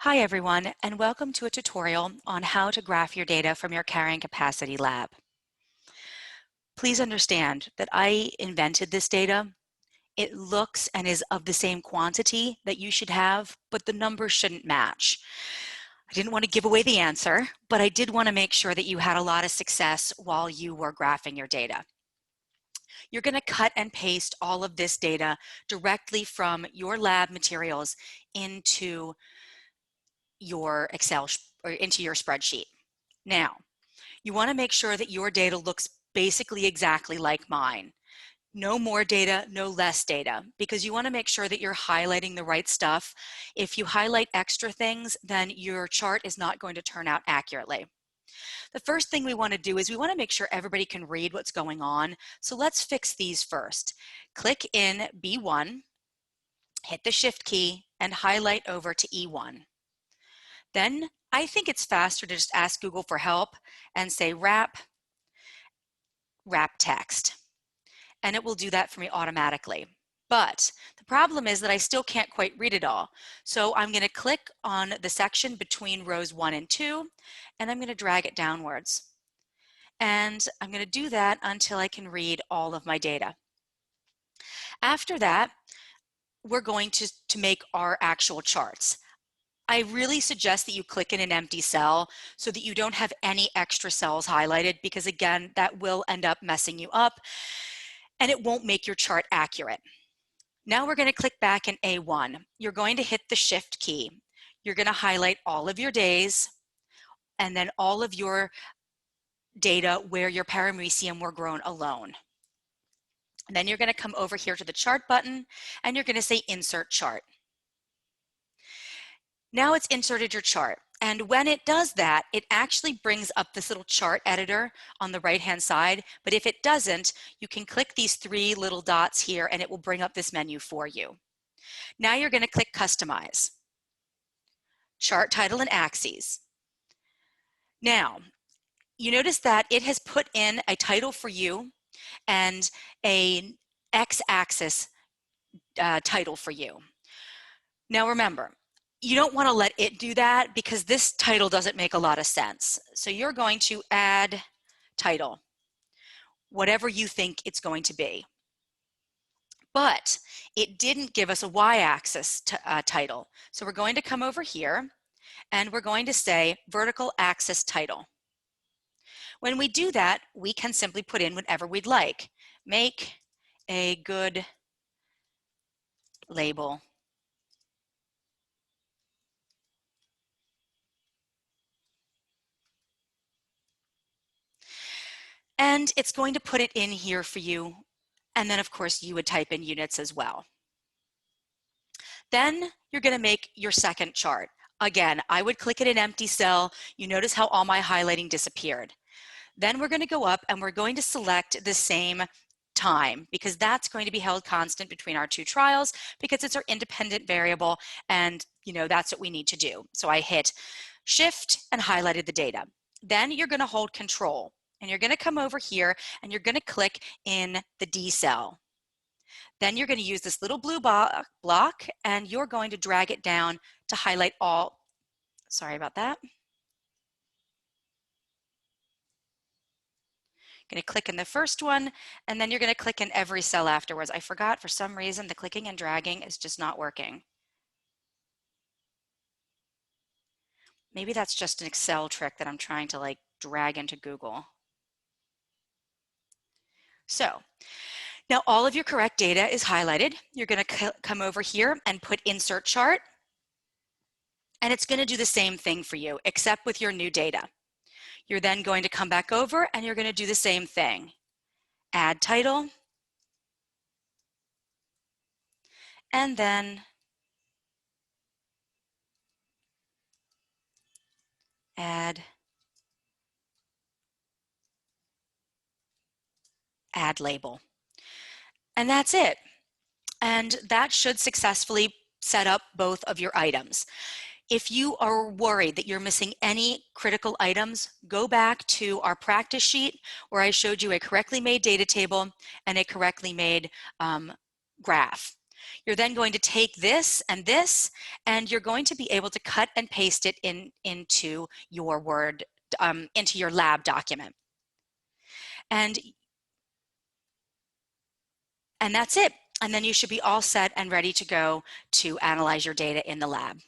Hi everyone, and welcome to a tutorial on how to graph your data from your carrying capacity lab. Please understand that I invented this data. It looks and is of the same quantity that you should have, but the numbers shouldn't match. I didn't want to give away the answer, but I did want to make sure that you had a lot of success while you were graphing your data. You're going to cut and paste all of this data directly from your lab materials into your Excel or into your spreadsheet. Now, you want to make sure that your data looks basically exactly like mine. No more data, no less data, because you want to make sure that you're highlighting the right stuff. If you highlight extra things, then your chart is not going to turn out accurately. The first thing we want to do is we want to make sure everybody can read what's going on. So let's fix these first. Click in B1, hit the Shift key, and highlight over to E1. Then I think it's faster to just ask Google for help and say wrap text, and it will do that for me automatically. But the problem is that I still can't quite read it all. So I'm going to click on the section between rows 1 and 2, and I'm going to drag it downwards. And I'm going to do that until I can read all of my data. After that, we're going to make our actual charts. I really suggest that you click in an empty cell so that you don't have any extra cells highlighted, because again, that will end up messing you up and it won't make your chart accurate. Now we're going to click back in A1. You're going to hit the Shift key. You're going to highlight all of your days and then all of your data where your paramecium were grown alone. And then you're going to come over here to the chart button and you're going to say Insert Chart. Now it's inserted your chart, and when it does that, it actually brings up this little chart editor on the right-hand side, but if it doesn't, you can click these 3 little dots here and it will bring up this menu for you. Now you're going to click Customize, Chart Title and Axes. Now, you notice that it has put in a title for you and an X-axis title for you. Now remember, you don't want to let it do that because this title doesn't make a lot of sense. So you're going to add title, whatever you think it's going to be. But it didn't give us a y-axis title. So we're going to come over here and we're going to say vertical axis title. When we do that, we can simply put in whatever we'd like. Make a good label. And it's going to put it in here for you. And then of course you would type in units as well. Then you're going to make your second chart. Again, I would click in an empty cell. You notice how all my highlighting disappeared. Then we're going to go up and we're going to select the same time, because that's going to be held constant between our 2 trials because it's our independent variable, and that's what we need to do. So I hit Shift and highlighted the data. Then you're going to hold Control and you're going to come over here and you're going to click in the D cell. Then you're going to use this little blue block and you're going to drag it down to highlight all. Sorry about that. Going to click in the first one, and then you're going to click in every cell afterwards. I forgot, for some reason, the clicking and dragging is just not working. Maybe that's just an Excel trick that I'm trying to drag into Google. So now all of your correct data is highlighted. You're going to come over here and put Insert Chart, and it's going to do the same thing for you, except with your new data. You're then going to come back over and you're going to do the same thing. Add title, and then add label. And that's it. And that should successfully set up both of your items. If you are worried that you're missing any critical items, go back to our practice sheet where I showed you a correctly made data table and a correctly made graph. You're then going to take this, and you're going to be able to cut and paste it into your Word, into your lab document. And that's it. And then you should be all set and ready to go to analyze your data in the lab.